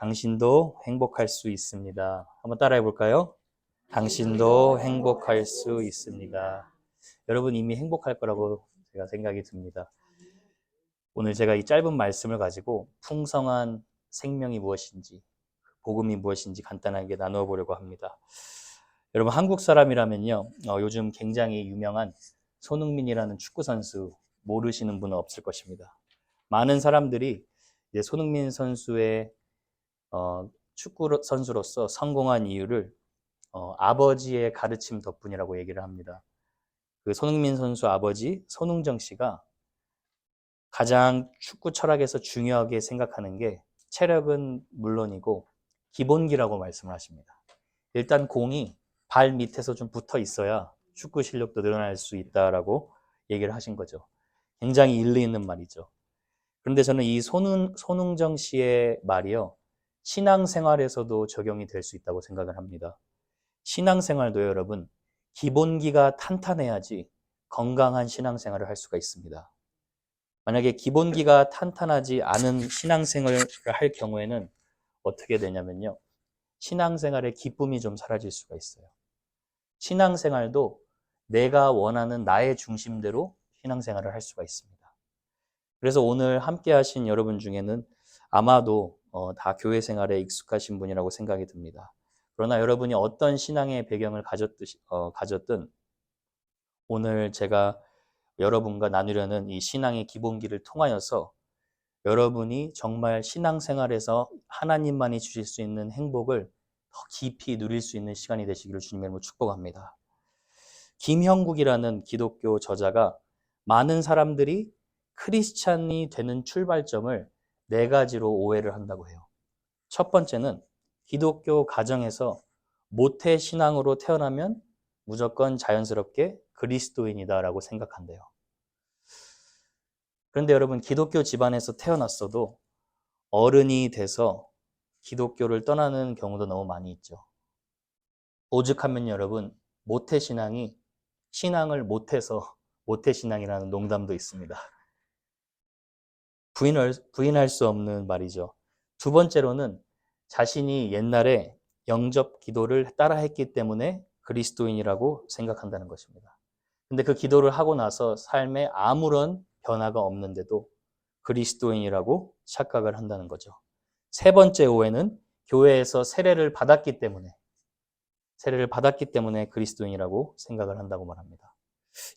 당신도 행복할 수 있습니다. 한번 따라해 볼까요? 당신도 행복할 수 있습니다. 여러분 이미 행복할 거라고 제가 생각이 듭니다. 오늘 제가 이 짧은 말씀을 가지고 풍성한 생명이 무엇인지, 복음이 무엇인지 간단하게 나누어 보려고 합니다. 여러분 한국 사람이라면요, 요즘 굉장히 유명한 손흥민이라는 축구 선수 모르시는 분은 없을 것입니다. 많은 사람들이 이제 손흥민 선수의 축구 선수로서 성공한 이유를 아버지의 가르침 덕분이라고 얘기를 합니다. 그 손흥민 선수 아버지 손흥정 씨가 가장 축구 철학에서 중요하게 생각하는 게 체력은 물론이고 기본기라고 말씀을 하십니다. 일단 공이 발 밑에서 좀 붙어 있어야 축구 실력도 늘어날 수 있다라고 얘기를 하신 거죠. 굉장히 일리 있는 말이죠. 그런데 저는 이 손흥정 씨의 말이요, 신앙생활에서도 적용이 될 수 있다고 생각을 합니다. 신앙생활도요, 여러분, 기본기가 탄탄해야지 건강한 신앙생활을 할 수가 있습니다. 만약에 기본기가 탄탄하지 않은 신앙생활을 할 경우에는 어떻게 되냐면요, 신앙생활의 기쁨이 좀 사라질 수가 있어요. 신앙생활도 내가 원하는 나의 중심대로 신앙생활을 할 수가 있습니다. 그래서 오늘 함께 하신 여러분 중에는 아마도 다 교회 생활에 익숙하신 분이라고 생각이 듭니다. 그러나 여러분이 어떤 신앙의 배경을 가졌든 오늘 제가 여러분과 나누려는 이 신앙의 기본기를 통하여서 여러분이 정말 신앙생활에서 하나님만이 주실 수 있는 행복을 더 깊이 누릴 수 있는 시간이 되시기를 주님의 이름으로 축복합니다. 김형국이라는 기독교 저자가 많은 사람들이 크리스찬이 되는 출발점을 4가지로 오해를 한다고 해요. 첫 번째는 기독교 가정에서 모태 신앙으로 태어나면 무조건 자연스럽게 그리스도인이다라고 생각한대요. 그런데 여러분, 기독교 집안에서 태어났어도 어른이 돼서 기독교를 떠나는 경우도 너무 많이 있죠. 오죽하면 여러분, 모태신앙이 신앙을 못해서 모태신앙이라는 농담도 있습니다. 부인할 수 없는 말이죠. 두 번째로는 자신이 옛날에 영접 기도를 따라 했기 때문에 그리스도인이라고 생각한다는 것입니다. 근데 그 기도를 하고 나서 삶에 아무런 변화가 없는데도 그리스도인이라고 착각을 한다는 거죠. 세 번째 오해는 교회에서 세례를 받았기 때문에 그리스도인이라고 생각을 한다고 말합니다.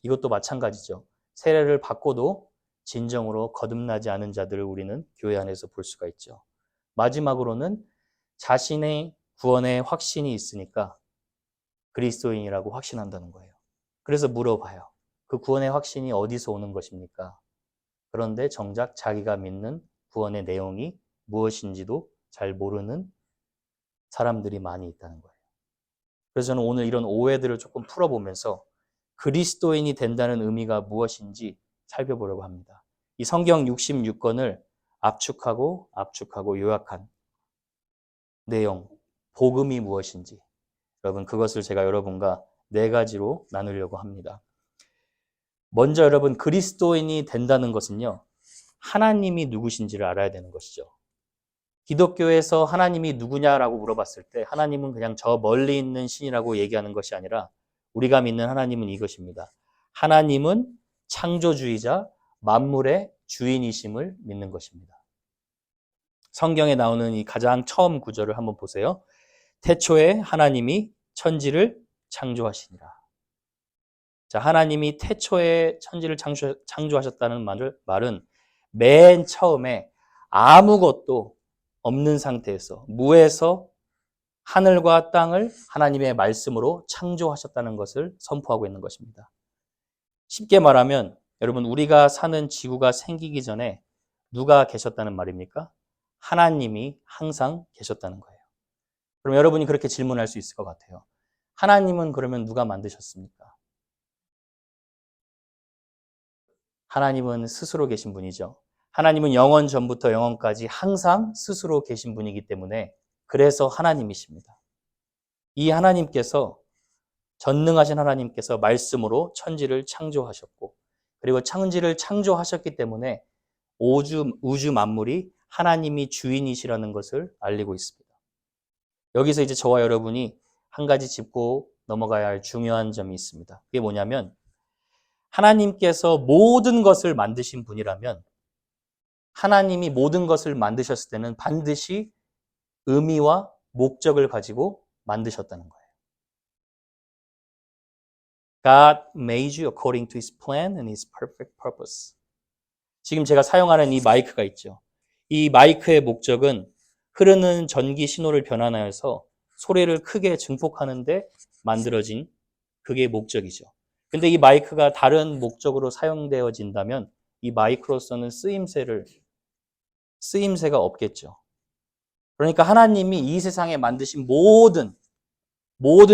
이것도 마찬가지죠. 세례를 받고도 진정으로 거듭나지 않은 자들을 우리는 교회 안에서 볼 수가 있죠. 마지막으로는 자신의 구원의 확신이 있으니까 그리스도인이라고 확신한다는 거예요. 그래서 물어봐요. 그 구원의 확신이 어디서 오는 것입니까? 그런데 정작 자기가 믿는 구원의 내용이 무엇인지도 잘 모르는 사람들이 많이 있다는 거예요. 그래서 저는 오늘 이런 오해들을 조금 풀어보면서 그리스도인이 된다는 의미가 무엇인지 살펴보려고 합니다. 이 성경 66권을 압축하고 요약한 내용, 복음이 무엇인지, 여러분 그것을 제가 여러분과 4가지로 나누려고 합니다. 먼저 여러분, 그리스도인이 된다는 것은요, 하나님이 누구신지를 알아야 되는 것이죠. 기독교에서 하나님이 누구냐라고 물어봤을 때 하나님은 그냥 저 멀리 있는 신이라고 얘기하는 것이 아니라 우리가 믿는 하나님은 이것입니다. 하나님은 창조주의자, 만물의 주인이심을 믿는 것입니다. 성경에 나오는 이 가장 처음 구절을 한번 보세요. 태초에 하나님이 천지를 창조하시니라. 자, 하나님이 태초에 천지를 창조하셨다는 말은 맨 처음에 아무것도 없는 상태에서, 무에서 하늘과 땅을 하나님의 말씀으로 창조하셨다는 것을 선포하고 있는 것입니다. 쉽게 말하면 여러분, 우리가 사는 지구가 생기기 전에 누가 계셨다는 말입니까? 하나님이 항상 계셨다는 거예요. 그럼 여러분이 그렇게 질문할 수 있을 것 같아요. 하나님은 그러면 누가 만드셨습니까? 하나님은 스스로 계신 분이죠. 하나님은 영원 전부터 영원까지 항상 스스로 계신 분이기 때문에 그래서 하나님이십니다. 이 하나님께서, 전능하신 하나님께서 말씀으로 천지를 창조하셨고, 그리고 천지를 창조하셨기 때문에 우주 만물이 하나님이 주인이시라는 것을 알리고 있습니다. 여기서 이제 저와 여러분이 한 가지 짚고 넘어가야 할 중요한 점이 있습니다. 그게 뭐냐면 하나님께서 모든 것을 만드신 분이라면 하나님이 모든 것을 만드셨을 때는 반드시 의미와 목적을 가지고 만드셨다는 거예요. God made you according to His plan and His perfect purpose. 지금 제가 사용하는 이 마이크가 있죠. 이 마이크의 목적은 흐르는 전기 신호를 변환하여서 소리를 크게 증폭하는데 만들어진 그게 목적이죠. 근데 이 마이크가 다른 목적으로 사용되어진다면 이 마이크로서는 쓰임새가 없겠죠. 그러니까 하나님이 이 세상에 만드신 모든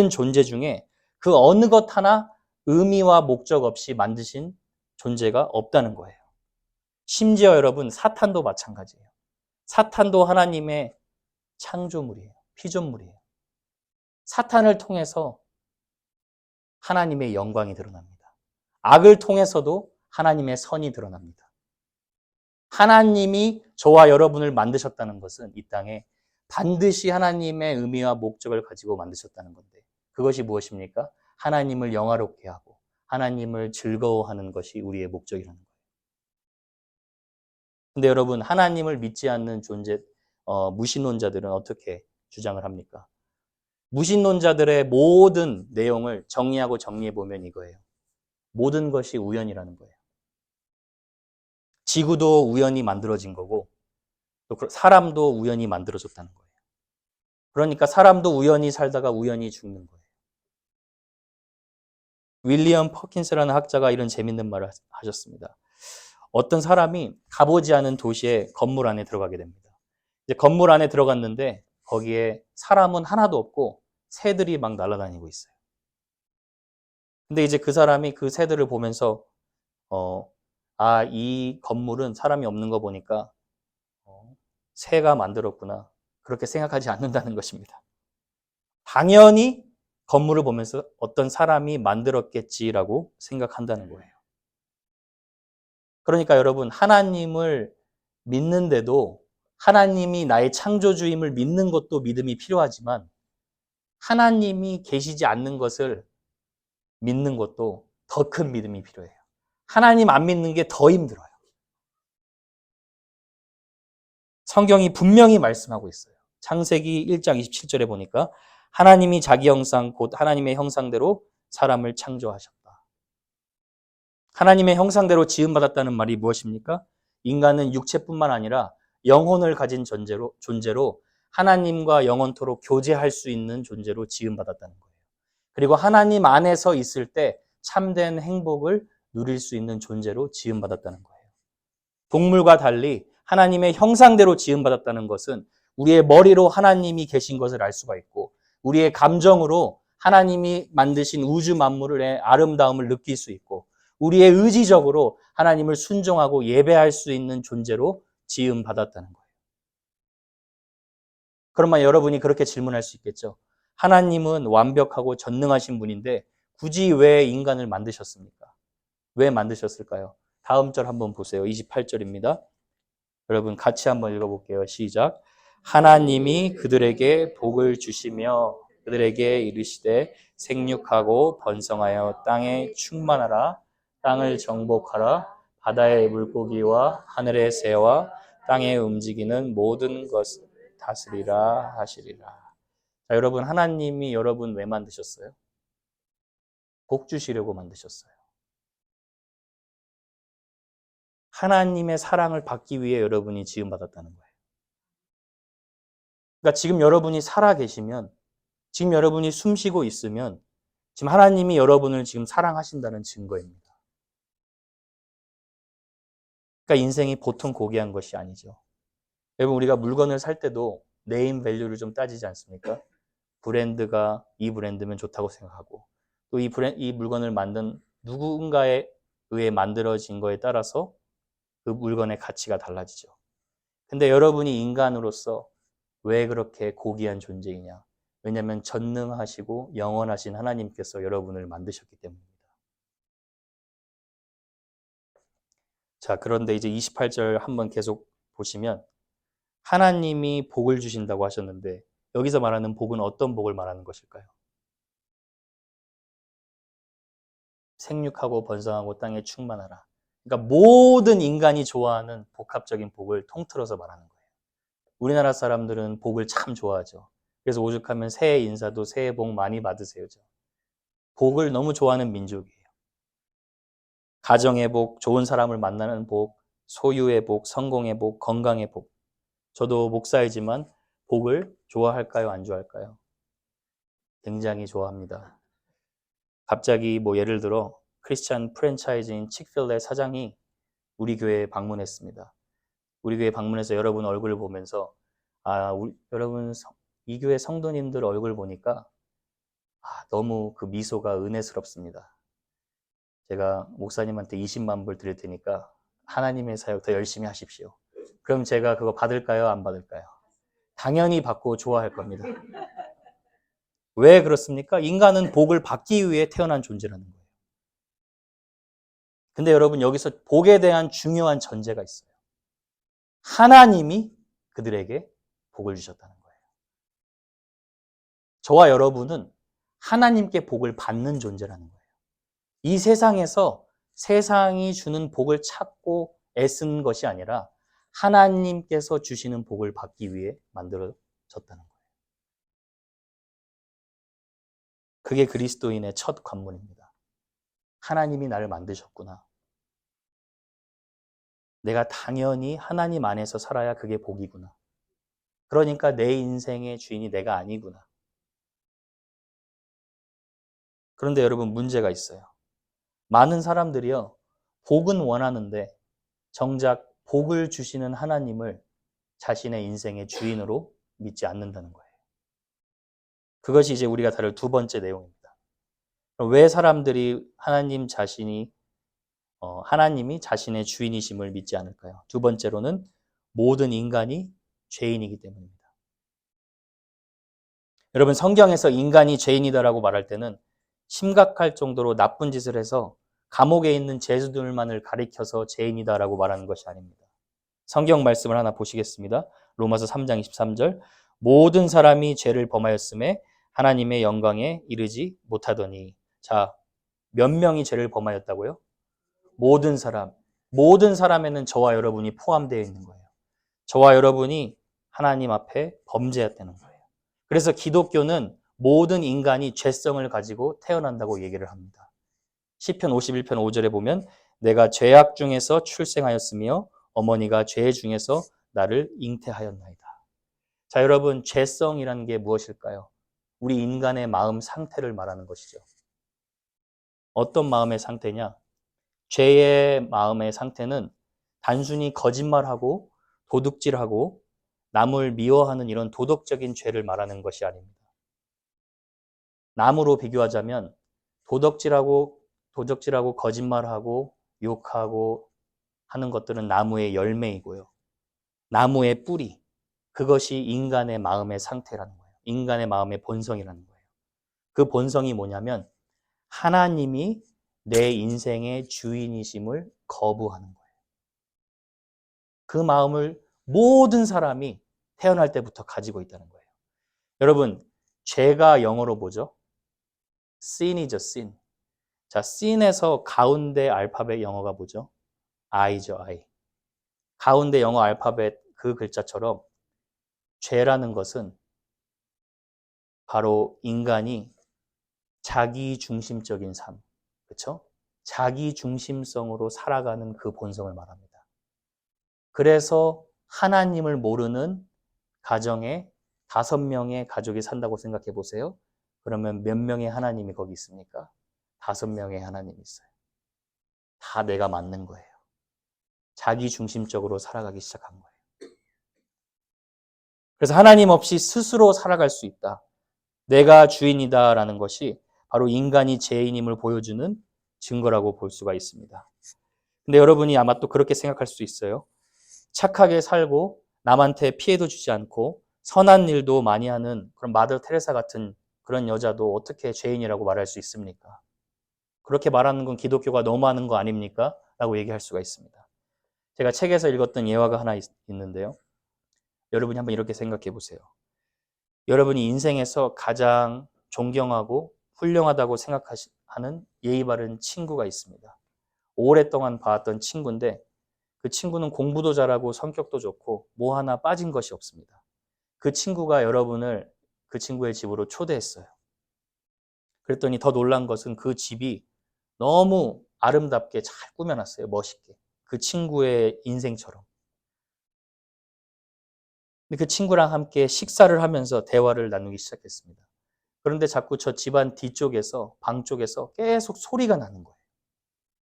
존재 중에 그 어느 것 하나 의미와 목적 없이 만드신 존재가 없다는 거예요. 심지어 여러분, 사탄도 마찬가지예요. 사탄도 하나님의 창조물이에요. 피조물이에요. 사탄을 통해서 하나님의 영광이 드러납니다. 악을 통해서도 하나님의 선이 드러납니다. 하나님이 저와 여러분을 만드셨다는 것은 이 땅에 반드시 하나님의 의미와 목적을 가지고 만드셨다는 건데 그것이 무엇입니까? 하나님을 영화롭게 하고 하나님을 즐거워하는 것이 우리의 목적이라는 거예요. 근데 여러분, 하나님을 믿지 않는 무신론자들은 어떻게 주장을 합니까? 무신론자들의 모든 내용을 정리하고 정리해보면 이거예요. 모든 것이 우연이라는 거예요. 지구도 우연히 만들어진 거고 또 사람도 우연히 만들어졌다는 거예요. 그러니까 사람도 우연히 살다가 우연히 죽는 거예요. 윌리엄 퍼킨스라는 학자가 이런 재밌는 말을 하셨습니다. 어떤 사람이 가보지 않은 도시에 건물 안에 들어가게 됩니다. 이제 건물 안에 들어갔는데 거기에 사람은 하나도 없고 새들이 막 날아다니고 있어요. 근데 이제 그 사람이 그 새들을 보면서 이 건물은 사람이 없는 거 보니까 새가 만들었구나. 그렇게 생각하지 않는다는 것입니다. 당연히 건물을 보면서 어떤 사람이 만들었겠지라고 생각한다는 거예요. 그러니까 여러분, 하나님을 믿는데도 하나님이 나의 창조주임을 믿는 것도 믿음이 필요하지만 하나님이 계시지 않는 것을 믿는 것도 더 큰 믿음이 필요해요. 하나님 안 믿는 게 더 힘들어요. 성경이 분명히 말씀하고 있어요. 창세기 1장 27절에 보니까 하나님이 자기 형상 곧 하나님의 형상대로 사람을 창조하셨다. 하나님의 형상대로 지음받았다는 말이 무엇입니까? 인간은 육체뿐만 아니라 영혼을 가진 존재로 하나님과 영원토록 교제할 수 있는 존재로 지음받았다는 거예요. 그리고 하나님 안에서 있을 때 참된 행복을 누릴 수 있는 존재로 지음받았다는 거예요. 동물과 달리 하나님의 형상대로 지음받았다는 것은 우리의 머리로 하나님이 계신 것을 알 수가 있고 우리의 감정으로 하나님이 만드신 우주 만물의 아름다움을 느낄 수 있고 우리의 의지적으로 하나님을 순종하고 예배할 수 있는 존재로 지음받았다는 거예요. 그러면 여러분이 그렇게 질문할 수 있겠죠. 하나님은 완벽하고 전능하신 분인데 굳이 왜 인간을 만드셨습니까? 왜 만드셨을까요? 다음 절 한번 보세요. 28절입니다. 여러분 같이 한번 읽어볼게요. 시작. 하나님이 그들에게 복을 주시며 그들에게 이르시되 생육하고 번성하여 땅에 충만하라. 땅을 정복하라. 바다의 물고기와 하늘의 새와 땅에 움직이는 모든 것을 다스리라 하시리라. 자, 여러분, 하나님이 여러분 왜 만드셨어요? 복 주시려고 만드셨어요. 하나님의 사랑을 받기 위해 여러분이 지음받았다는 거예요. 그러니까 지금 여러분이 살아 계시면, 지금 여러분이 숨 쉬고 있으면 지금 하나님이 여러분을 지금 사랑하신다는 증거입니다. 그러니까 인생이 보통 고귀한 것이 아니죠. 여러분, 우리가 물건을 살 때도 네임 밸류를 좀 따지지 않습니까? 브랜드가 이 브랜드면 좋다고 생각하고 또 이 물건을 만든 누군가에 의해 만들어진 거에 따라서 그 물건의 가치가 달라지죠. 근데 여러분이 인간으로서 왜 그렇게 고귀한 존재이냐? 왜냐하면 전능하시고 영원하신 하나님께서 여러분을 만드셨기 때문입니다. 자, 그런데 이제 28절 한번 계속 보시면 하나님이 복을 주신다고 하셨는데 여기서 말하는 복은 어떤 복을 말하는 것일까요? 생육하고 번성하고 땅에 충만하라. 그러니까 모든 인간이 좋아하는 복합적인 복을 통틀어서 말하는 거예요. 우리나라 사람들은 복을 참 좋아하죠. 그래서 오죽하면 새해 인사도 새해 복 많이 받으세요죠. 복을 너무 좋아하는 민족이에요. 가정의 복, 좋은 사람을 만나는 복, 소유의 복, 성공의 복, 건강의 복. 저도 목사이지만 복을 좋아할까요? 안 좋아할까요? 굉장히 좋아합니다. 갑자기 뭐 예를 들어 크리스찬 프랜차이즈인 칙필레 사장이 우리 교회에 방문했습니다. 우리 교회 방문해서 여러분 얼굴을 보면서 여러분 이 교회 성도님들 얼굴 보니까 너무 그 미소가 은혜스럽습니다. 제가 목사님한테 20만 불 드릴 테니까 하나님의 사역 더 열심히 하십시오. 그럼 제가 그거 받을까요? 안 받을까요? 당연히 받고 좋아할 겁니다. 왜 그렇습니까? 인간은 복을 받기 위해 태어난 존재라는 거예요. 근데 여러분 여기서 복에 대한 중요한 전제가 있어요. 하나님이 그들에게 복을 주셨다는 거예요. 저와 여러분은 하나님께 복을 받는 존재라는 거예요. 이 세상에서 세상이 주는 복을 찾고 애쓰는 것이 아니라 하나님께서 주시는 복을 받기 위해 만들어졌다는 거예요. 그게 그리스도인의 첫 관문입니다. 하나님이 나를 만드셨구나. 내가 당연히 하나님 안에서 살아야 그게 복이구나. 그러니까 내 인생의 주인이 내가 아니구나. 그런데 여러분 문제가 있어요. 많은 사람들이요. 복은 원하는데 정작 복을 주시는 하나님을 자신의 인생의 주인으로 믿지 않는다는 거예요. 그것이 이제 우리가 다룰 두 번째 내용입니다. 왜 사람들이 하나님이 자신의 주인이심을 믿지 않을까요? 두 번째로는 모든 인간이 죄인이기 때문입니다. 여러분 성경에서 인간이 죄인이다라고 말할 때는 심각할 정도로 나쁜 짓을 해서 감옥에 있는 죄수들만을 가리켜서 죄인이다라고 말하는 것이 아닙니다. 성경 말씀을 하나 보시겠습니다. 로마서 3장 23절 모든 사람이 죄를 범하였음에 하나님의 영광에 이르지 못하더니 자, 몇 명이 죄를 범하였다고요? 모든 사람. 모든 사람에는 저와 여러분이 포함되어 있는 거예요. 저와 여러분이 하나님 앞에 범죄했다는 거예요. 그래서 기독교는 모든 인간이 죄성을 가지고 태어난다고 얘기를 합니다. 시편 51편 5절에 보면 내가 죄악 중에서 출생하였으며 어머니가 죄 중에서 나를 잉태하였나이다. 자, 여러분 죄성이라는 게 무엇일까요? 우리 인간의 마음 상태를 말하는 것이죠. 어떤 마음의 상태냐? 죄의 마음의 상태는 단순히 거짓말하고 도둑질하고 남을 미워하는 이런 도덕적인 죄를 말하는 것이 아닙니다. 나무로 비교하자면 도덕질하고 거짓말하고 욕하고 하는 것들은 나무의 열매이고요. 나무의 뿌리, 그것이 인간의 마음의 상태라는 거예요. 인간의 마음의 본성이라는 거예요. 그 본성이 뭐냐면 하나님이 내 인생의 주인이심을 거부하는 거예요. 그 마음을 모든 사람이 태어날 때부터 가지고 있다는 거예요. 여러분, 죄가 영어로 뭐죠? sin이죠, sin. 자, sin에서 가운데 알파벳 영어가 뭐죠? I죠, I. 가운데 영어 알파벳 그 글자처럼 죄라는 것은 바로 인간이 자기 중심적인 삶, 그렇죠? 자기 중심성으로 살아가는 그 본성을 말합니다. 그래서 하나님을 모르는 가정에 5명의 가족이 산다고 생각해 보세요. 그러면 몇 명의 하나님이 거기 있습니까? 5명의 하나님이 있어요. 다 내가 맞는 거예요. 자기 중심적으로 살아가기 시작한 거예요. 그래서 하나님 없이 스스로 살아갈 수 있다. 내가 주인이다라는 것이 바로 인간이 죄인임을 보여주는 증거라고 볼 수가 있습니다. 근데 여러분이 아마 또 그렇게 생각할 수 있어요. 착하게 살고 남한테 피해도 주지 않고 선한 일도 많이 하는 그런 마더 테레사 같은 그런 여자도 어떻게 죄인이라고 말할 수 있습니까? 그렇게 말하는 건 기독교가 너무하는 거 아닙니까? 라고 얘기할 수가 있습니다. 제가 책에서 읽었던 예화가 하나 있는데요. 여러분이 한번 이렇게 생각해 보세요. 여러분이 인생에서 가장 존경하고 훌륭하다고 생각하는 예의 바른 친구가 있습니다. 오랫동안 봐왔던 친구인데 그 친구는 공부도 잘하고 성격도 좋고 뭐 하나 빠진 것이 없습니다. 그 친구가 여러분을 그 친구의 집으로 초대했어요. 그랬더니 더 놀란 것은 그 집이 너무 아름답게 잘 꾸며놨어요. 멋있게. 그 친구의 인생처럼. 근데 그 친구랑 함께 식사를 하면서 대화를 나누기 시작했습니다. 그런데 자꾸 저 집안 뒤쪽에서, 방 쪽에서 계속 소리가 나는 거예요.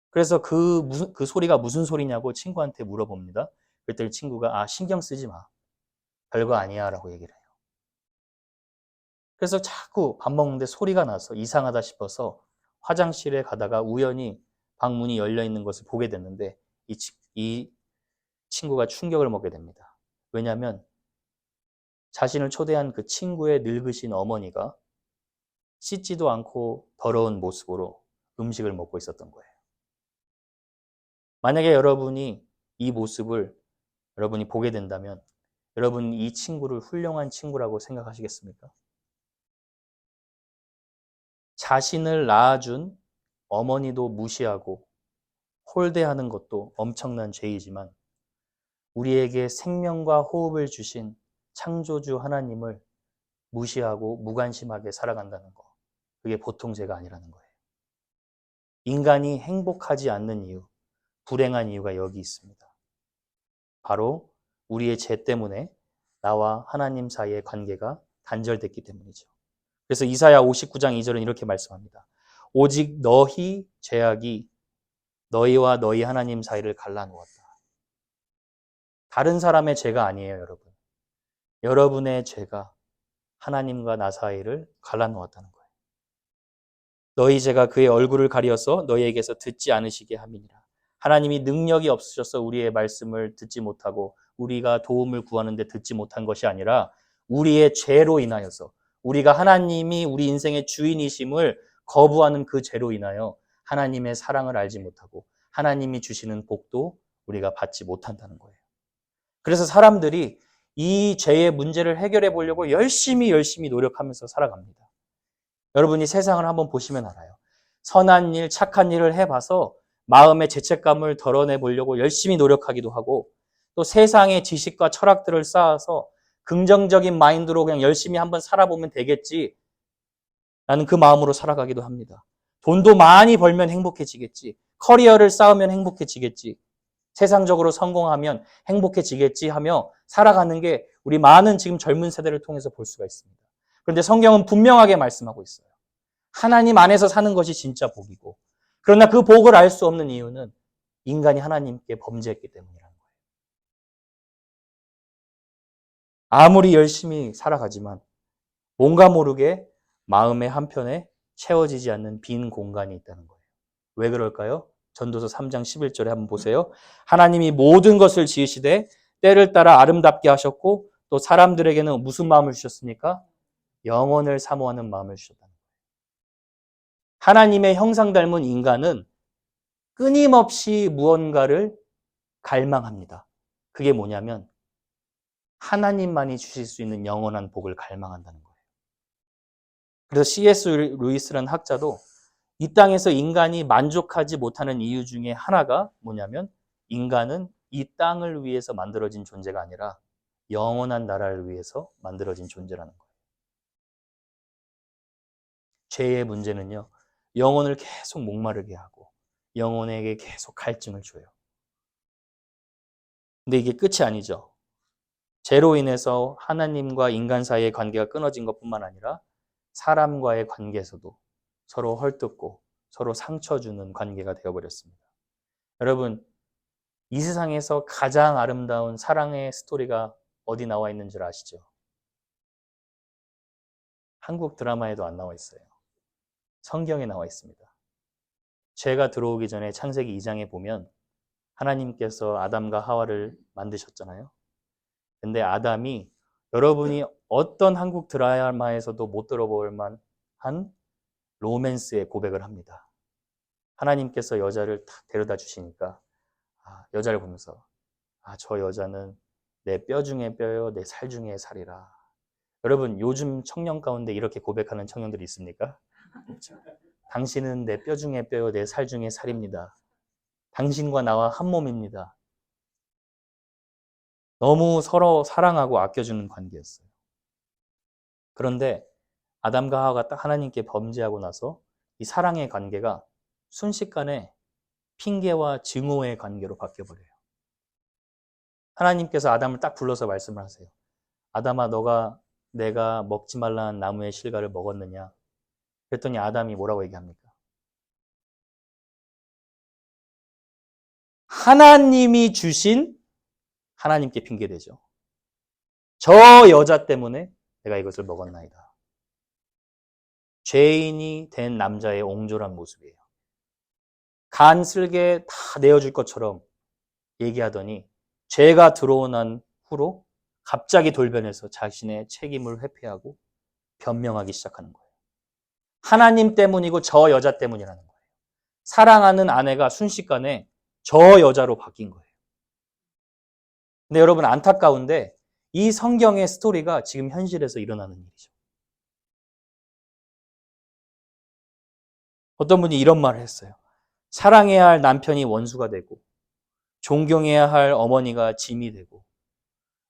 그래서 그 소리가 무슨 소리냐고 친구한테 물어봅니다. 그랬더니 친구가, 신경 쓰지 마. 별거 아니야. 라고 얘기를 해요. 그래서 자꾸 밥 먹는데 소리가 나서 이상하다 싶어서 화장실에 가다가 우연히 방 문이 열려 있는 것을 보게 됐는데 이 친구가 충격을 먹게 됩니다. 왜냐하면 자신을 초대한 그 친구의 늙으신 어머니가 씻지도 않고 더러운 모습으로 음식을 먹고 있었던 거예요. 만약에 여러분이 이 모습을 여러분이 보게 된다면 여러분 이 친구를 훌륭한 친구라고 생각하시겠습니까? 자신을 낳아준 어머니도 무시하고 홀대하는 것도 엄청난 죄이지만 우리에게 생명과 호흡을 주신 창조주 하나님을 무시하고 무관심하게 살아간다는 거. 그게 보통 죄가 아니라는 거예요. 인간이 행복하지 않는 이유, 불행한 이유가 여기 있습니다. 바로 우리의 죄 때문에 나와 하나님 사이의 관계가 단절됐기 때문이죠. 그래서 이사야 59장 2절은 이렇게 말씀합니다. 오직 너희 죄악이 너희와 너희 하나님 사이를 갈라놓았다. 다른 사람의 죄가 아니에요, 여러분. 여러분의 죄가 하나님과 나 사이를 갈라놓았다는 거예요. 너희 죄가 그의 얼굴을 가려서 너희에게서 듣지 않으시게 함이니라. 하나님이 능력이 없으셔서 우리의 말씀을 듣지 못하고 우리가 도움을 구하는데 듣지 못한 것이 아니라 우리의 죄로 인하여서 우리가 하나님이 우리 인생의 주인이심을 거부하는 그 죄로 인하여 하나님의 사랑을 알지 못하고 하나님이 주시는 복도 우리가 받지 못한다는 거예요. 그래서 사람들이 이 죄의 문제를 해결해 보려고 열심히 노력하면서 살아갑니다. 여러분이 세상을 한번 보시면 알아요. 선한 일, 착한 일을 해봐서 마음의 죄책감을 덜어내 보려고 열심히 노력하기도 하고 또 세상의 지식과 철학들을 쌓아서 긍정적인 마인드로 그냥 열심히 한번 살아보면 되겠지. 나는 그 마음으로 살아가기도 합니다. 돈도 많이 벌면 행복해지겠지. 커리어를 쌓으면 행복해지겠지. 세상적으로 성공하면 행복해지겠지 하며 살아가는 게 우리 많은 지금 젊은 세대를 통해서 볼 수가 있습니다. 그런데 성경은 분명하게 말씀하고 있어요. 하나님 안에서 사는 것이 진짜 복이고 그러나 그 복을 알 수 없는 이유는 인간이 하나님께 범죄했기 때문이라는 거예요. 아무리 열심히 살아가지만 뭔가 모르게 마음의 한편에 채워지지 않는 빈 공간이 있다는 거예요. 왜 그럴까요? 전도서 3장 11절에 한번 보세요. 하나님이 모든 것을 지으시되 때를 따라 아름답게 하셨고 또 사람들에게는 무슨 마음을 주셨습니까? 영원을 사모하는 마음을 주셨다는 거예요. 하나님의 형상 닮은 인간은 끊임없이 무언가를 갈망합니다. 그게 뭐냐면 하나님만이 주실 수 있는 영원한 복을 갈망한다는 거예요. 그래서 C.S. 루이스라는 학자도 이 땅에서 인간이 만족하지 못하는 이유 중에 하나가 뭐냐면 인간은 이 땅을 위해서 만들어진 존재가 아니라 영원한 나라를 위해서 만들어진 존재라는 거예요. 죄의 문제는요. 영혼을 계속 목마르게 하고 영혼에게 계속 갈증을 줘요. 근데 이게 끝이 아니죠. 죄로 인해서 하나님과 인간 사이의 관계가 끊어진 것뿐만 아니라 사람과의 관계에서도 서로 헐뜯고 서로 상처 주는 관계가 되어버렸습니다. 여러분, 이 세상에서 가장 아름다운 사랑의 스토리가 어디 나와 있는 줄 아시죠? 한국 드라마에도 안 나와 있어요. 성경에 나와 있습니다. 죄가 들어오기 전에 창세기 2장에 보면 하나님께서 아담과 하와를 만드셨잖아요. 근데 아담이 여러분이 어떤 한국 드라마에서도 못 들어볼 만한 로맨스의 고백을 합니다. 하나님께서 여자를 딱 데려다 주시니까 여자를 보면서 저 여자는 내 뼈 중에 뼈요, 내 살 중에 살이라. 여러분, 요즘 청년 가운데 이렇게 고백하는 청년들이 있습니까? 그렇죠. 당신은 내 뼈 중에 뼈요, 내 살 중에 살입니다. 당신과 나와 한 몸입니다. 너무 서로 사랑하고 아껴주는 관계였어요. 그런데 아담과 하와가 딱 하나님께 범죄하고 나서 이 사랑의 관계가 순식간에 핑계와 증오의 관계로 바뀌어버려요. 하나님께서 아담을 딱 불러서 말씀을 하세요. 아담아, 내가 먹지 말라는 나무의 실과를 먹었느냐? 그랬더니 아담이 뭐라고 얘기합니까? 하나님이 주신 하나님께 핑계대죠. 저 여자 때문에 내가 이것을 먹었나이다. 죄인이 된 남자의 옹졸한 모습이에요. 간슬게 다 내어줄 것처럼 얘기하더니 죄가 들어온 후로 갑자기 돌변해서 자신의 책임을 회피하고 변명하기 시작하는 거예요. 하나님 때문이고 저 여자 때문이라는 거예요. 사랑하는 아내가 순식간에 저 여자로 바뀐 거예요. 근데 여러분 안타까운데 이 성경의 스토리가 지금 현실에서 일어나는 일이죠. 어떤 분이 이런 말을 했어요. 사랑해야 할 남편이 원수가 되고 존경해야 할 어머니가 짐이 되고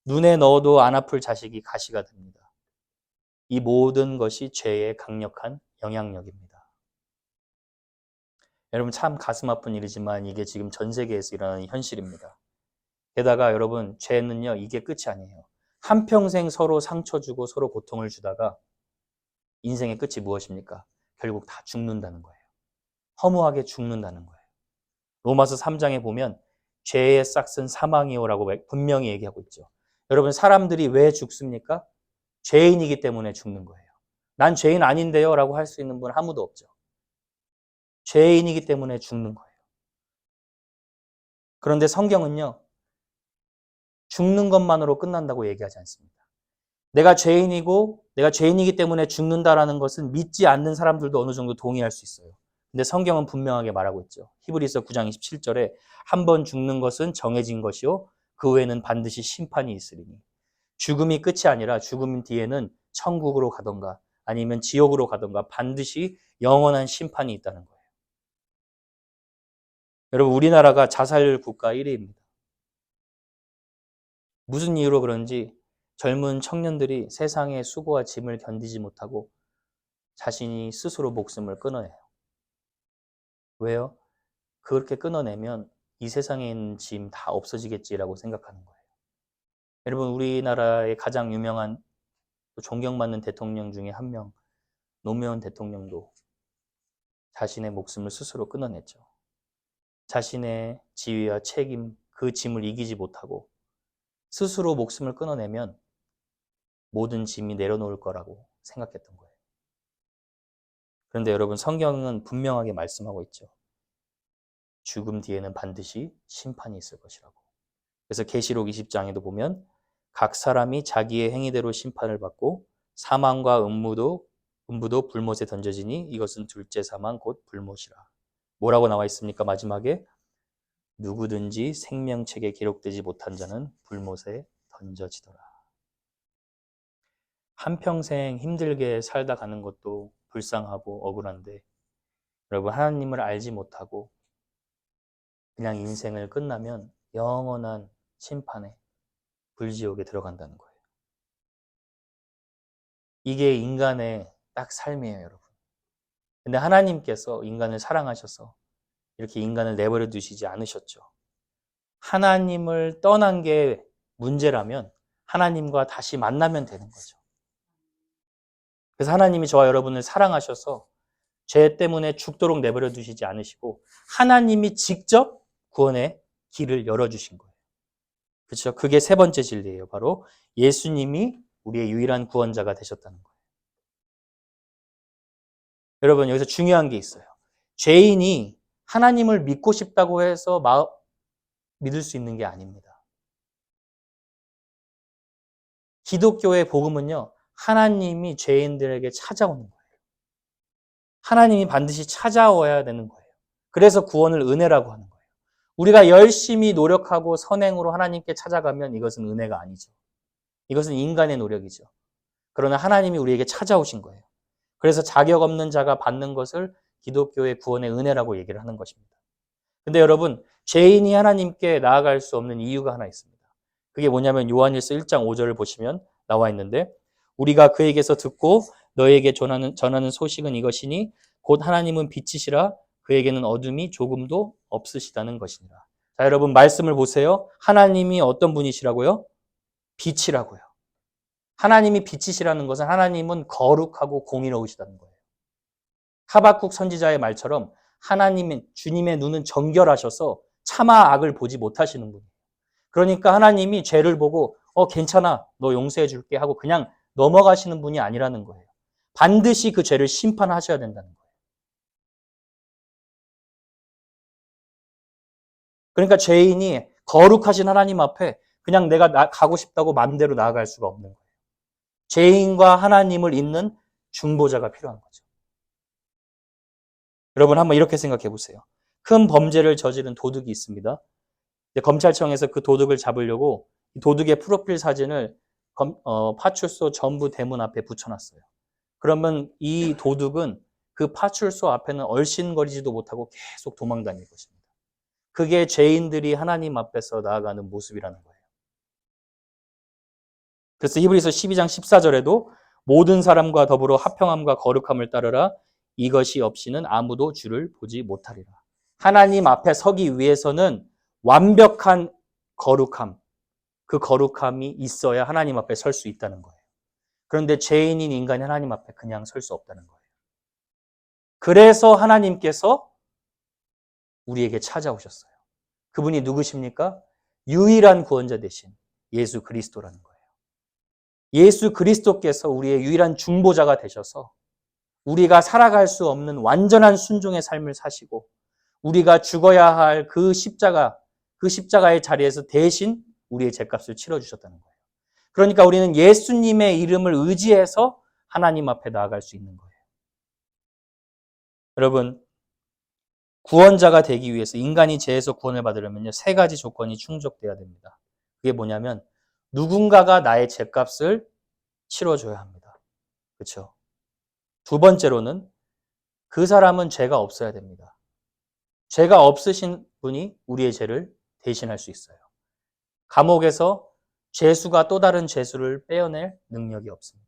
눈에 넣어도 안 아플 자식이 가시가 됩니다. 이 모든 것이 죄의 강력한 영향력입니다. 여러분 참 가슴 아픈 일이지만 이게 지금 전 세계에서 일어나는 현실입니다. 게다가 여러분 죄는요 이게 끝이 아니에요. 한평생 서로 상처 주고 서로 고통을 주다가 인생의 끝이 무엇입니까? 결국 다 죽는다는 거예요. 허무하게 죽는다는 거예요. 로마서 3장에 보면 죄의 싹은 사망이요라고 분명히 얘기하고 있죠. 여러분 사람들이 왜 죽습니까? 죄인이기 때문에 죽는 거예요. 난 죄인 아닌데요 라고 할 수 있는 분 아무도 없죠. 죄인이기 때문에 죽는 거예요. 그런데 성경은요. 죽는 것만으로 끝난다고 얘기하지 않습니다. 내가 죄인이기 때문에 죽는다라는 것은 믿지 않는 사람들도 어느 정도 동의할 수 있어요. 근데 성경은 분명하게 말하고 있죠. 히브리서 9장 27절에 한 번 죽는 것은 정해진 것이요 그 후에는 반드시 심판이 있으리니 죽음이 끝이 아니라 죽음 뒤에는 천국으로 가던가 아니면 지옥으로 가던가 반드시 영원한 심판이 있다는 거예요. 여러분 우리나라가 자살률 국가 1위입니다. 무슨 이유로 그런지 젊은 청년들이 세상의 수고와 짐을 견디지 못하고 자신이 스스로 목숨을 끊어내요. 왜요? 그렇게 끊어내면 이 세상에 있는 짐 다 없어지겠지라고 생각하는 거예요. 여러분 우리나라의 가장 유명한 존경받는 대통령 중에 한 명, 노무현 대통령도 자신의 목숨을 스스로 끊어냈죠. 자신의 지위와 책임, 그 짐을 이기지 못하고 스스로 목숨을 끊어내면 모든 짐이 내려놓을 거라고 생각했던 거예요. 그런데 여러분 성경은 분명하게 말씀하고 있죠. 죽음 뒤에는 반드시 심판이 있을 것이라고. 그래서 계시록 20장에도 보면 각 사람이 자기의 행위대로 심판을 받고 사망과 음부도 불못에 던져지니 이것은 둘째 사망 곧 불못이라. 뭐라고 나와 있습니까? 마지막에 누구든지 생명책에 기록되지 못한 자는 불못에 던져지더라. 한평생 힘들게 살다 가는 것도 불쌍하고 억울한데 여러분 하나님을 알지 못하고 그냥 인생을 끝나면 영원한 심판에 불지옥에 들어간다는 거예요. 이게 인간의 딱 삶이에요, 여러분. 근데 하나님께서 인간을 사랑하셔서 이렇게 인간을 내버려 두시지 않으셨죠. 하나님을 떠난 게 문제라면 하나님과 다시 만나면 되는 거죠. 그래서 하나님이 저와 여러분을 사랑하셔서 죄 때문에 죽도록 내버려 두시지 않으시고 하나님이 직접 구원의 길을 열어주신 거예요. 그렇죠? 그게 세 번째 진리예요. 바로 예수님이 우리의 유일한 구원자가 되셨다는 거예요. 여러분 여기서 중요한 게 있어요. 죄인이 하나님을 믿고 싶다고 해서 믿을 수 있는 게 아닙니다. 기독교의 복음은요. 하나님이 죄인들에게 찾아오는 거예요. 하나님이 반드시 찾아와야 되는 거예요. 그래서 구원을 은혜라고 하는 거예요. 우리가 열심히 노력하고 선행으로 하나님께 찾아가면 이것은 은혜가 아니죠. 이것은 인간의 노력이죠. 그러나 하나님이 우리에게 찾아오신 거예요. 그래서 자격 없는 자가 받는 것을 기독교의 구원의 은혜라고 얘기를 하는 것입니다. 근데 여러분, 죄인이 하나님께 나아갈 수 없는 이유가 하나 있습니다. 그게 뭐냐면 요한일서 1장 5절을 보시면 나와 있는데, 우리가 그에게서 듣고 너에게 전하는 소식은 이것이니 곧 하나님은 빛이시라 그에게는 어둠이 조금도 없으시다는 것이니라. 자, 여러분 말씀을 보세요. 하나님이 어떤 분이시라고요? 빛이라고요. 하나님이 빛이시라는 것은 하나님은 거룩하고 공의로우시다는 거예요. 하박국 선지자의 말처럼 하나님은, 주님의 눈은 정결하셔서 차마 악을 보지 못하시는 분이에요. 그러니까 하나님이 죄를 보고 괜찮아, 너 용서해 줄게 하고 그냥 넘어가시는 분이 아니라는 거예요. 반드시 그 죄를 심판하셔야 된다는 거예요. 그러니까 죄인이 거룩하신 하나님 앞에 그냥 내가 가고 싶다고 마음대로 나아갈 수가 없는 거예요. 죄인과 하나님을 잇는 중보자가 필요한 거죠. 여러분 한번 이렇게 생각해 보세요. 큰 범죄를 저지른 도둑이 있습니다. 검찰청에서 그 도둑을 잡으려고 도둑의 프로필 사진을 파출소 전부 대문 앞에 붙여놨어요. 그러면 이 도둑은 그 파출소 앞에는 얼씬거리지도 못하고 계속 도망다닐 것입니다. 그게 죄인들이 하나님 앞에서 나아가는 모습이라는 거예요. 그래서 히브리서 12장 14절에도 모든 사람과 더불어 합평함과 거룩함을 따르라 이것이 없이는 아무도 주를 보지 못하리라. 하나님 앞에 서기 위해서는 완벽한 거룩함, 그 거룩함이 있어야 하나님 앞에 설 수 있다는 거예요. 그런데 죄인인 인간이 하나님 앞에 그냥 설 수 없다는 거예요. 그래서 하나님께서 우리에게 찾아오셨어요. 그분이 누구십니까? 유일한 구원자 되신 예수 그리스도라는 거예요. 예수 그리스도께서 우리의 유일한 중보자가 되셔서 우리가 살아갈 수 없는 완전한 순종의 삶을 사시고 우리가 죽어야 할 그 십자가의 자리에서 대신 우리의 죄값을 치러주셨다는 거예요. 그러니까 우리는 예수님의 이름을 의지해서 하나님 앞에 나아갈 수 있는 거예요. 여러분, 구원자가 되기 위해서 인간이 죄에서 구원을 받으려면요, 세 가지 조건이 충족돼야 됩니다. 그게 뭐냐면 누군가가 나의 죄값을 치러줘야 합니다. 그렇죠? 두 번째로는 그 사람은 죄가 없어야 됩니다. 죄가 없으신 분이 우리의 죄를 대신할 수 있어요. 감옥에서 죄수가 또 다른 죄수를 빼어낼 능력이 없습니다.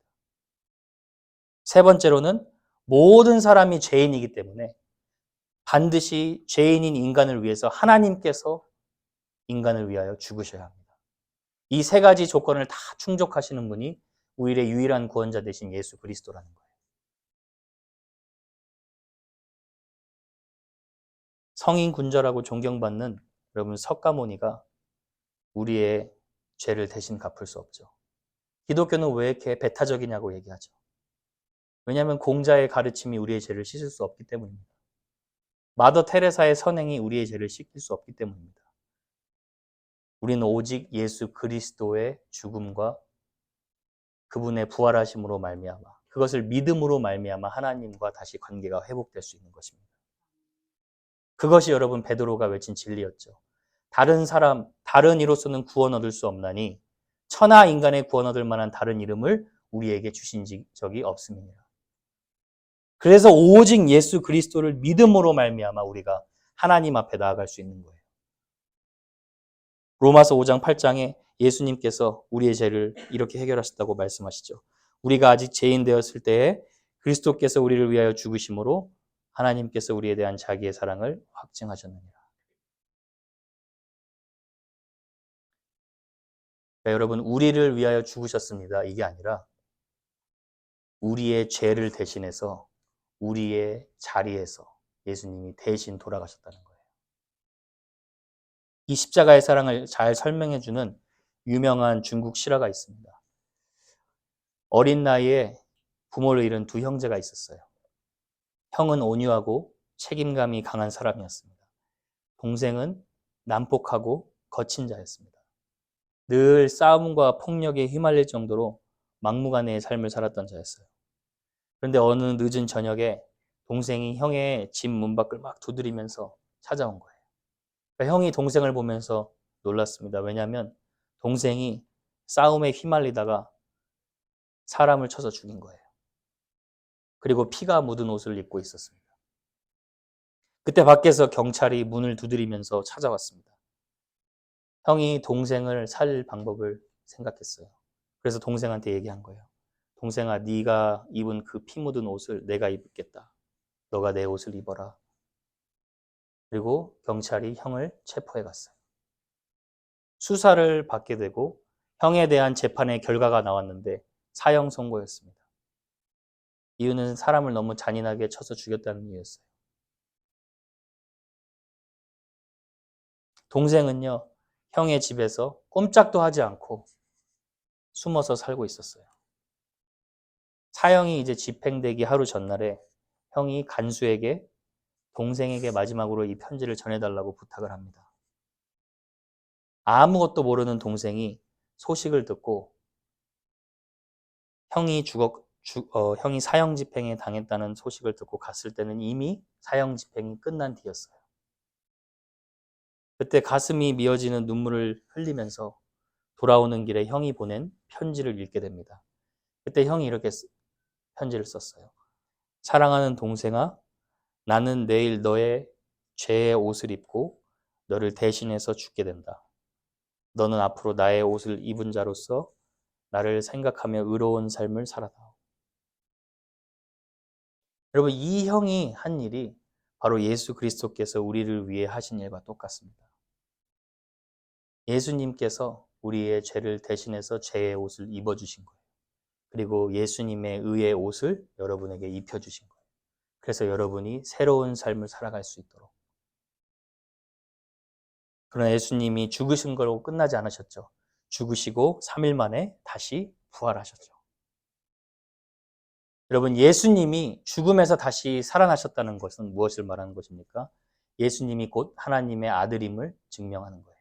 세 번째로는 모든 사람이 죄인이기 때문에 반드시 죄인인 인간을 위해서 하나님께서 인간을 위하여 죽으셔야 합니다. 이 세 가지 조건을 다 충족하시는 분이 우리의 유일한 구원자 되신 예수 그리스도라는 거예요. 성인 군절하고 존경받는 여러분 석가모니가 우리의 죄를 대신 갚을 수 없죠. 기독교는 왜 이렇게 배타적이냐고 얘기하죠. 왜냐하면 공자의 가르침이 우리의 죄를 씻을 수 없기 때문입니다. 마더 테레사의 선행이 우리의 죄를 씻길 수 없기 때문입니다. 우리는 오직 예수 그리스도의 죽음과 그분의 부활하심으로 말미암아 그것을 믿음으로 말미암아 하나님과 다시 관계가 회복될 수 있는 것입니다. 그것이 여러분 베드로가 외친 진리였죠. 다른 사람, 다른 이로서는 구원 얻을 수 없나니 천하 인간의 구원 얻을 만한 다른 이름을 우리에게 주신 적이 없음이니라. 그래서 오직 예수 그리스도를 믿음으로 말미암아 우리가 하나님 앞에 나아갈 수 있는 거예요. 로마서 5장 8장에 예수님께서 우리의 죄를 이렇게 해결하셨다고 말씀하시죠. 우리가 아직 죄인 되었을 때에 그리스도께서 우리를 위하여 죽으심으로 하나님께서 우리에 대한 자기의 사랑을 확증하셨느니라. 그러니까 여러분 우리를 위하여 죽으셨습니다. 이게 아니라 우리의 죄를 대신해서 우리의 자리에서 예수님이 대신 돌아가셨다는 거예요. 이 십자가의 사랑을 잘 설명해주는 유명한 중국 실화가 있습니다. 어린 나이에 부모를 잃은 두 형제가 있었어요. 형은 온유하고 책임감이 강한 사람이었습니다. 동생은 난폭하고 거친 자였습니다. 늘 싸움과 폭력에 휘말릴 정도로 막무가내의 삶을 살았던 자였어요. 그런데 어느 늦은 저녁에 동생이 형의 집 문 밖을 막 두드리면서 찾아온 거예요. 그러니까 형이 동생을 보면서 놀랐습니다. 왜냐하면 동생이 싸움에 휘말리다가 사람을 쳐서 죽인 거예요. 그리고 피가 묻은 옷을 입고 있었습니다. 그때 밖에서 경찰이 문을 두드리면서 찾아왔습니다. 형이 동생을 살 방법을 생각했어요. 그래서 동생한테 얘기한 거예요. 동생아, 네가 입은 그 피 묻은 옷을 내가 입겠다. 너가 내 옷을 입어라. 그리고 경찰이 형을 체포해 갔어요. 수사를 받게 되고 형에 대한 재판의 결과가 나왔는데 사형 선고였습니다. 이유는 사람을 너무 잔인하게 쳐서 죽였다는 이유였어요. 동생은요, 형의 집에서 꼼짝도 하지 않고 숨어서 살고 있었어요. 사형이 이제 집행되기 하루 전날에 형이 간수에게 동생에게 마지막으로 이 편지를 전해달라고 부탁을 합니다. 아무것도 모르는 동생이 소식을 듣고 형이 형이 사형 집행에 당했다는 소식을 듣고 갔을 때는 이미 사형 집행이 끝난 뒤였어요. 그때 가슴이 미어지는 눈물을 흘리면서 돌아오는 길에 형이 보낸 편지를 읽게 됩니다. 그때 형이 이렇게 편지를 썼어요. 사랑하는 동생아, 나는 내일 너의 죄의 옷을 입고 너를 대신해서 죽게 된다. 너는 앞으로 나의 옷을 입은 자로서 나를 생각하며 의로운 삶을 살아다오. 여러분, 이 형이 한 일이 바로 예수 그리스도께서 우리를 위해 하신 일과 똑같습니다. 예수님께서 우리의 죄를 대신해서 죄의 옷을 입어주신 거예요. 그리고 예수님의 의의 옷을 여러분에게 입혀주신 거예요. 그래서 여러분이 새로운 삶을 살아갈 수 있도록. 그러나 예수님이 죽으신 걸로 끝나지 않으셨죠. 죽으시고 3일 만에 다시 부활하셨죠. 여러분, 예수님이 죽음에서 다시 살아나셨다는 것은 무엇을 말하는 것입니까? 예수님이 곧 하나님의 아들임을 증명하는 거예요.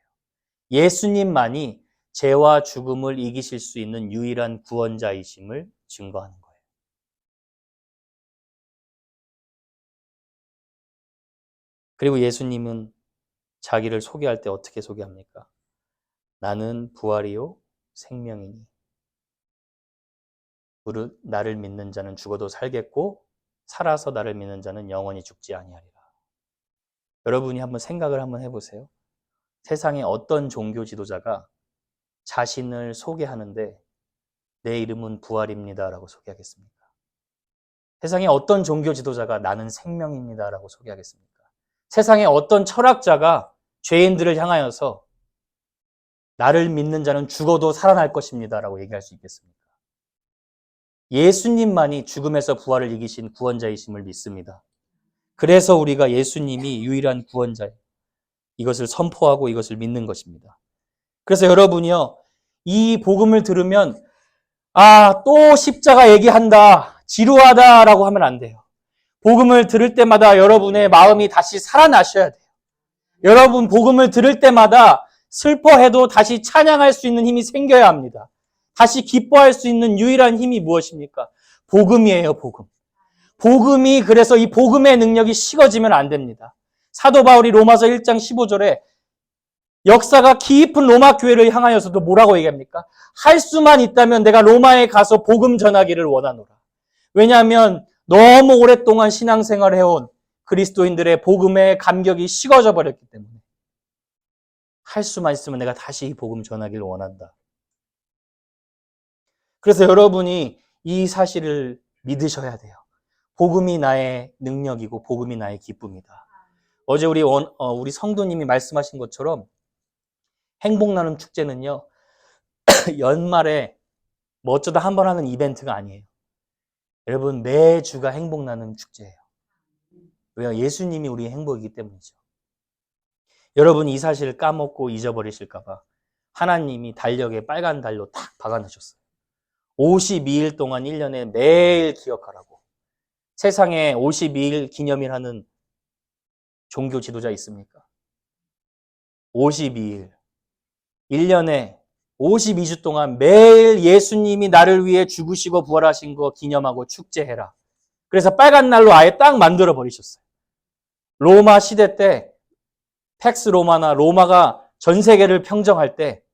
예수님만이 죄와 죽음을 이기실 수 있는 유일한 구원자이심을 증거하는 거예요. 그리고 예수님은 자기를 소개할 때 어떻게 소개합니까? 나는 부활이요 생명이니 나를 믿는 자는 죽어도 살겠고 살아서 나를 믿는 자는 영원히 죽지 아니하리라. 여러분이 한번 생각을 한번 해보세요. 세상에 어떤 종교 지도자가 자신을 소개하는데 내 이름은 부활입니다라고 소개하겠습니까? 세상에 어떤 종교 지도자가 나는 생명입니다라고 소개하겠습니까? 세상에 어떤 철학자가 죄인들을 향하여서 나를 믿는 자는 죽어도 살아날 것입니다라고 얘기할 수 있겠습니까? 예수님만이 죽음에서 부활을 이기신 구원자이심을 믿습니다. 그래서 우리가 예수님이 유일한 구원자예요. 이것을 선포하고 이것을 믿는 것입니다. 그래서 여러분이요, 이 복음을 들으면 또 십자가 얘기한다, 지루하다라고 하면 안 돼요. 복음을 들을 때마다 여러분의 마음이 다시 살아나셔야 돼요. 여러분 복음을 들을 때마다 슬퍼해도 다시 찬양할 수 있는 힘이 생겨야 합니다. 다시 기뻐할 수 있는 유일한 힘이 무엇입니까? 복음이에요, 복음. 복음이, 그래서 이 복음의 능력이 식어지면 안 됩니다. 사도 바울이 로마서 1장 15절에 역사가 깊은 로마 교회를 향하여서도 뭐라고 얘기합니까? 할 수만 있다면 내가 로마에 가서 복음 전하기를 원하노라. 왜냐하면 너무 오랫동안 신앙생활을 해온 그리스도인들의 복음의 감격이 식어져 버렸기 때문에 할 수만 있으면 내가 다시 이 복음 전하기를 원한다. 그래서 여러분이 이 사실을 믿으셔야 돼요. 복음이 나의 능력이고 복음이 나의 기쁨이다. 어제 우리 성도님이 말씀하신 것처럼 행복나눔 축제는요, 연말에 뭐 어쩌다 한 번 하는 이벤트가 아니에요. 여러분, 매주가 행복나눔 축제예요. 왜요? 예수님이 우리의 행복이기 때문이죠. 여러분 이 사실을 까먹고 잊어버리실까봐 하나님이 달력에 빨간 달로 탁 박아놓으셨어요. 52일 동안 1년에 매일 기억하라고. 세상에 52일 기념일 하는 종교 지도자 있습니까? 52일. 1년에 52주 동안 매일 예수님이 나를 위해 죽으시고 부활하신 거 기념하고 축제해라. 그래서 빨간 날로 아예 딱 만들어 버리셨어요. 로마 시대 때 팩스 로마나 로마가 전 세계를 평정할 때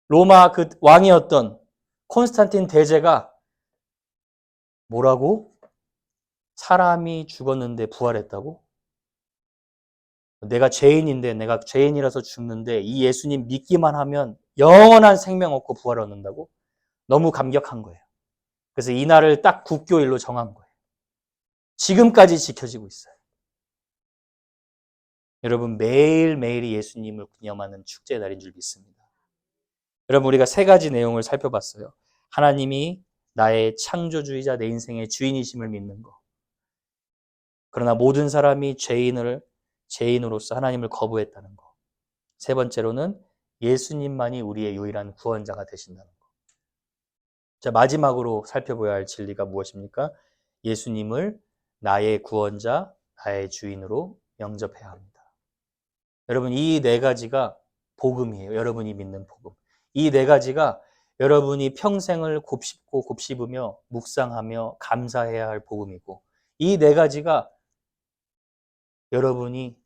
로마 그 왕이었던 콘스탄틴 대제가 뭐라고? 사람이 죽었는데 부활했다고? 내가 죄인인데 내가 죄인이라서 죽는데 이 예수님 믿기만 하면 영원한 생명 얻고 부활 얻는다고? 너무 감격한 거예요. 그래서 이날을 딱 국교일로 정한 거예요. 지금까지 지켜지고 있어요. 여러분 매일매일이 예수님을 기념하는 축제의 날인 줄 믿습니다. 여러분 우리가 세 가지 내용을 살펴봤어요. 하나님이 나의 창조주이자 내 인생의 주인이심을 믿는 것. 그러나 모든 사람이 죄인으로서 하나님을 거부했다는 것. 세 번째로는 예수님만이 우리의 유일한 구원자가 되신다는 것. 자, 마지막으로 살펴봐야 할 진리가 무엇입니까? 예수님을 나의 구원자, 나의 주인으로 영접해야 합니다. 여러분 이 네 가지가 복음이에요. 여러분이 믿는 복음. 이 네 가지가 여러분이 평생을 곱씹고 곱씹으며 묵상하며 감사해야 할 복음이고 이 네 가지가 여러분이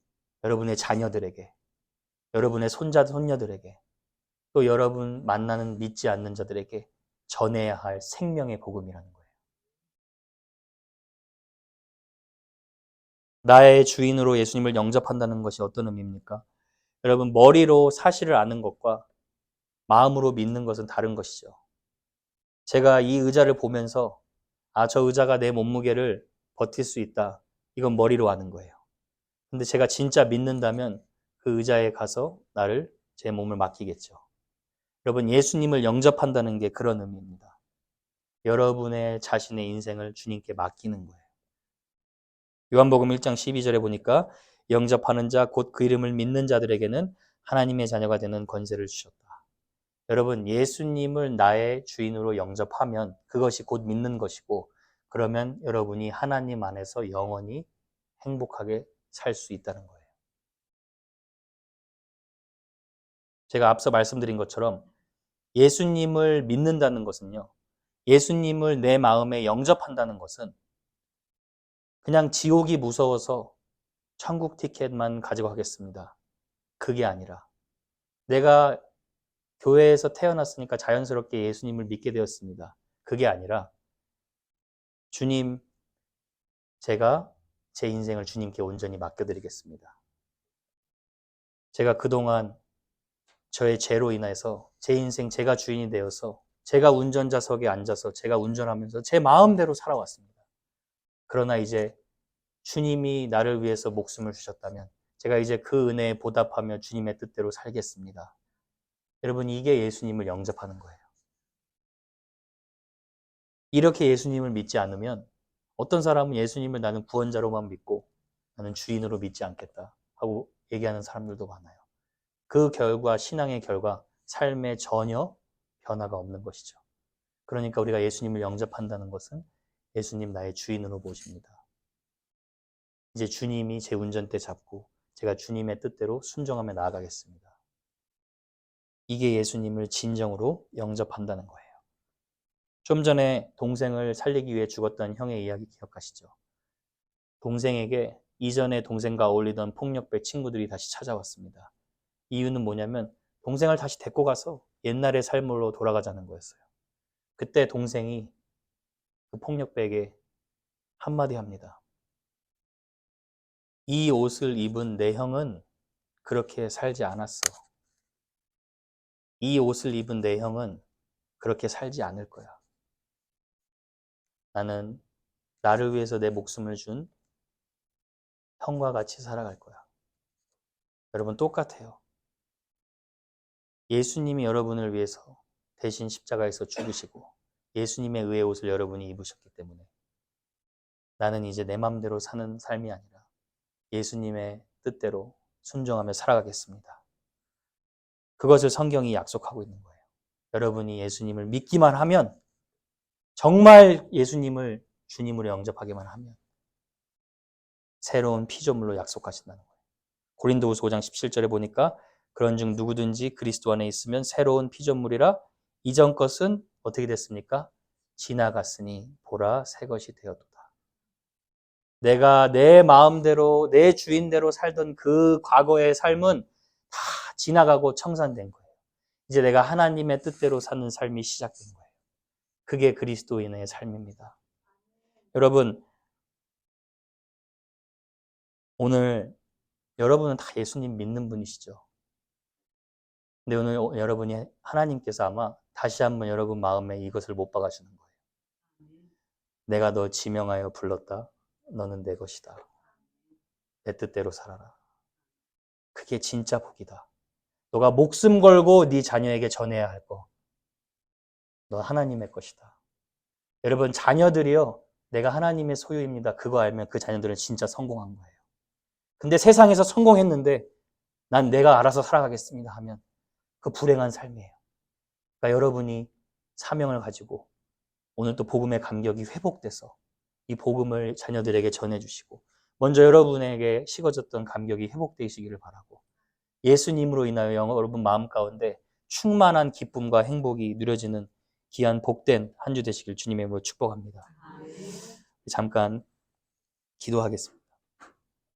여러분의 자녀들에게 여러분의 손자, 손녀들에게 또 여러분 만나는 믿지 않는 자들에게 전해야 할 생명의 복음이라는 거예요. 나의 주인으로 예수님을 영접한다는 것이 어떤 의미입니까? 여러분 머리로 사실을 아는 것과 마음으로 믿는 것은 다른 것이죠. 제가 이 의자를 보면서 저 의자가 내 몸무게를 버틸 수 있다. 이건 머리로 아는 거예요. 근데 제가 진짜 믿는다면 그 의자에 가서 제 몸을 맡기겠죠. 여러분 예수님을 영접한다는 게 그런 의미입니다. 여러분의 자신의 인생을 주님께 맡기는 거예요. 요한복음 1장 12절에 보니까 영접하는 자 곧 그 이름을 믿는 자들에게는 하나님의 자녀가 되는 권세를 주셨다. 여러분 예수님을 나의 주인으로 영접하면 그것이 곧 믿는 것이고 그러면 여러분이 하나님 안에서 영원히 행복하게 살 수 있다는 거예요. 제가 앞서 말씀드린 것처럼 예수님을 믿는다는 것은요. 예수님을 내 마음에 영접한다는 것은 그냥 지옥이 무서워서 천국 티켓만 가지고 가겠습니다. 그게 아니라 내가 교회에서 태어났으니까 자연스럽게 예수님을 믿게 되었습니다. 그게 아니라 주님, 제가 제 인생을 주님께 온전히 맡겨드리겠습니다. 제가 그동안 저의 죄로 인해서 제 인생 제가 주인이 되어서 제가 운전자석에 앉아서 제가 운전하면서 제 마음대로 살아왔습니다. 그러나 이제 주님이 나를 위해서 목숨을 주셨다면 제가 이제 그 은혜에 보답하며 주님의 뜻대로 살겠습니다. 여러분 이게 예수님을 영접하는 거예요. 이렇게 예수님을 믿지 않으면 어떤 사람은 예수님을 나는 구원자로만 믿고 나는 주인으로 믿지 않겠다 하고 얘기하는 사람들도 많아요. 그 결과 신앙의 결과 삶에 전혀 변화가 없는 것이죠. 그러니까 우리가 예수님을 영접한다는 것은 예수님 나의 주인으로 모십니다. 이제 주님이 제 운전대 잡고 제가 주님의 뜻대로 순종하며 나아가겠습니다. 이게 예수님을 진정으로 영접한다는 거예요. 좀 전에 동생을 살리기 위해 죽었던 형의 이야기 기억하시죠? 동생에게 이전에 동생과 어울리던 폭력배 친구들이 다시 찾아왔습니다. 이유는 뭐냐면 동생을 다시 데리고 가서 옛날의 삶으로 돌아가자는 거였어요. 그때 동생이 그 폭력배에게 한마디 합니다. 이 옷을 입은 내 형은 그렇게 살지 않았어. 이 옷을 입은 내 형은 그렇게 살지 않을 거야. 나는 나를 위해서 내 목숨을 준 형과 같이 살아갈 거야. 여러분 똑같아요. 예수님이 여러분을 위해서 대신 십자가에서 죽으시고 예수님의 의의 옷을 여러분이 입으셨기 때문에 나는 이제 내 맘대로 사는 삶이 아니라 예수님의 뜻대로 순종하며 살아가겠습니다. 그것을 성경이 약속하고 있는 거예요. 여러분이 예수님을 믿기만 하면 정말 예수님을 주님으로 영접하기만 하면 새로운 피조물로 약속하신다는 거예요. 고린도후서 5장 17절에 보니까 그런즉 누구든지 그리스도 안에 있으면 새로운 피조물이라 이전 것은 어떻게 됐습니까? 지나갔으니 보라 새 것이 되었도다. 내가 내 마음대로 내 주인대로 살던 그 과거의 삶은 다 지나가고 청산된 거예요. 이제 내가 하나님의 뜻대로 사는 삶이 시작된 거예요. 그게 그리스도인의 삶입니다. 여러분, 오늘 여러분은 다 예수님 믿는 분이시죠? 근데 오늘 여러분이 하나님께서 아마 다시 한번 여러분 마음에 이것을 못 박아주는 거예요. 내가 너 지명하여 불렀다. 너는 내 것이다. 내 뜻대로 살아라. 그게 진짜 복이다. 너가 목숨 걸고 네 자녀에게 전해야 할 거. 너 하나님의 것이다. 여러분, 자녀들이요. 내가 하나님의 소유입니다. 그거 알면 그 자녀들은 진짜 성공한 거예요. 근데 세상에서 성공했는데 난 내가 알아서 살아가겠습니다 하면 그 불행한 삶이에요. 그러니까 여러분이 사명을 가지고 오늘 또 복음의 감격이 회복돼서 이 복음을 자녀들에게 전해주시고 먼저 여러분에게 식어졌던 감격이 회복되시기를 바라고 예수님으로 인하여 여러분 마음 가운데 충만한 기쁨과 행복이 누려지는 귀한 복된 한 주 되시길 주님의 이름으로 축복합니다. 잠깐 기도하겠습니다.